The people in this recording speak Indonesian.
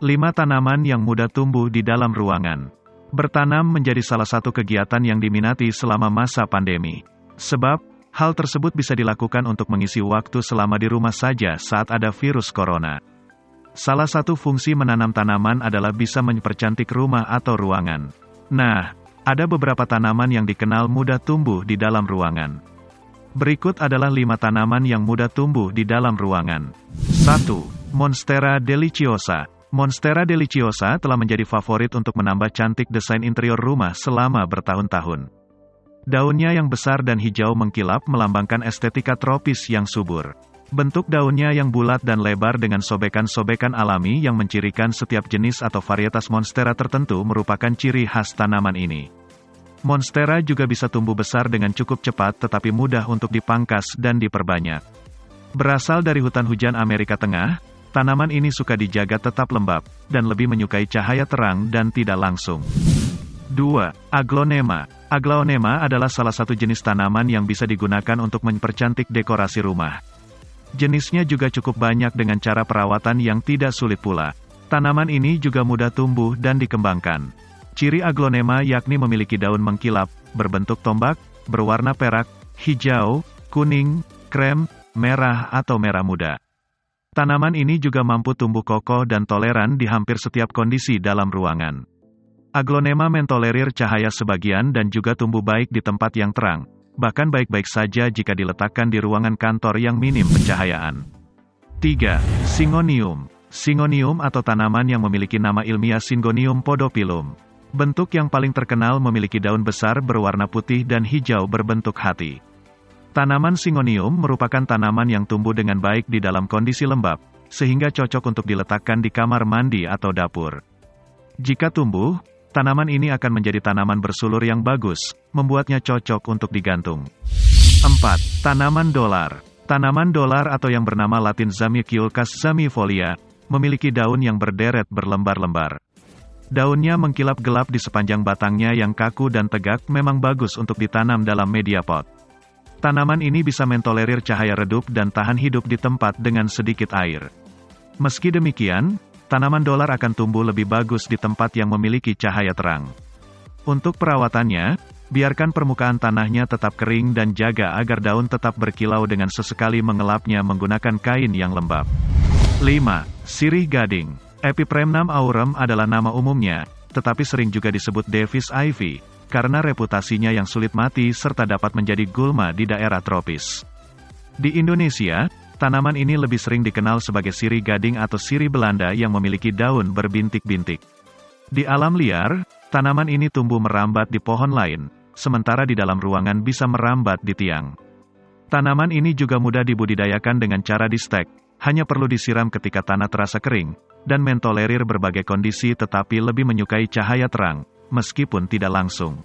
5 tanaman yang mudah tumbuh di dalam ruangan. Bertanam menjadi salah satu kegiatan yang diminati selama masa pandemi. Sebab, hal tersebut bisa dilakukan untuk mengisi waktu selama di rumah saja saat ada virus corona. Salah satu fungsi menanam tanaman adalah bisa mempercantik rumah atau ruangan. Nah, ada beberapa tanaman yang dikenal mudah tumbuh di dalam ruangan. Berikut adalah 5 tanaman yang mudah tumbuh di dalam ruangan. 1. Monstera deliciosa. Monstera deliciosa telah menjadi favorit untuk menambah cantik desain interior rumah selama bertahun-tahun. Daunnya yang besar dan hijau mengkilap melambangkan estetika tropis yang subur. Bentuk daunnya yang bulat dan lebar dengan sobekan-sobekan alami yang mencirikan setiap jenis atau varietas monstera tertentu merupakan ciri khas tanaman ini. Monstera juga bisa tumbuh besar dengan cukup cepat tetapi mudah untuk dipangkas dan diperbanyak. Berasal dari hutan hujan Amerika Tengah, tanaman ini suka dijaga tetap lembab, dan lebih menyukai cahaya terang dan tidak langsung. 2. Aglonema. Aglonema adalah salah satu jenis tanaman yang bisa digunakan untuk mempercantik dekorasi rumah. Jenisnya juga cukup banyak dengan cara perawatan yang tidak sulit pula. Tanaman ini juga mudah tumbuh dan dikembangkan. Ciri aglonema yakni memiliki daun mengkilap, berbentuk tombak, berwarna perak, hijau, kuning, krem, merah atau merah muda. Tanaman ini juga mampu tumbuh kokoh dan toleran di hampir setiap kondisi dalam ruangan. Aglonema mentolerir cahaya sebagian dan juga tumbuh baik di tempat yang terang, bahkan baik-baik saja jika diletakkan di ruangan kantor yang minim pencahayaan. 3. Syngonium. Syngonium atau tanaman yang memiliki nama ilmiah Syngonium podophyllum. Bentuk yang paling terkenal memiliki daun besar berwarna putih dan hijau berbentuk hati. Tanaman Syngonium merupakan tanaman yang tumbuh dengan baik di dalam kondisi lembab, sehingga cocok untuk diletakkan di kamar mandi atau dapur. Jika tumbuh, tanaman ini akan menjadi tanaman bersulur yang bagus, membuatnya cocok untuk digantung. 4. Tanaman dolar. Tanaman dolar atau yang bernama Latin Zamioculcas zamiifolia, memiliki daun yang berderet berlembar-lembar. Daunnya mengkilap gelap di sepanjang batangnya yang kaku dan tegak memang bagus untuk ditanam dalam media pot. Tanaman ini bisa mentolerir cahaya redup dan tahan hidup di tempat dengan sedikit air. Meski demikian, tanaman dolar akan tumbuh lebih bagus di tempat yang memiliki cahaya terang. Untuk perawatannya, biarkan permukaan tanahnya tetap kering dan jaga agar daun tetap berkilau dengan sesekali mengelapnya menggunakan kain yang lembab. 5. Sirih gading. Epipremnum aurum adalah nama umumnya, tetapi sering juga disebut Davis ivy, karena reputasinya yang sulit mati serta dapat menjadi gulma di daerah tropis. Di Indonesia, tanaman ini lebih sering dikenal sebagai sirih gading atau sirih Belanda yang memiliki daun berbintik-bintik. Di alam liar, tanaman ini tumbuh merambat di pohon lain, sementara di dalam ruangan bisa merambat di tiang. Tanaman ini juga mudah dibudidayakan dengan cara di-stek, hanya perlu disiram ketika tanah terasa kering, dan mentolerir berbagai kondisi tetapi lebih menyukai cahaya terang, meskipun tidak langsung.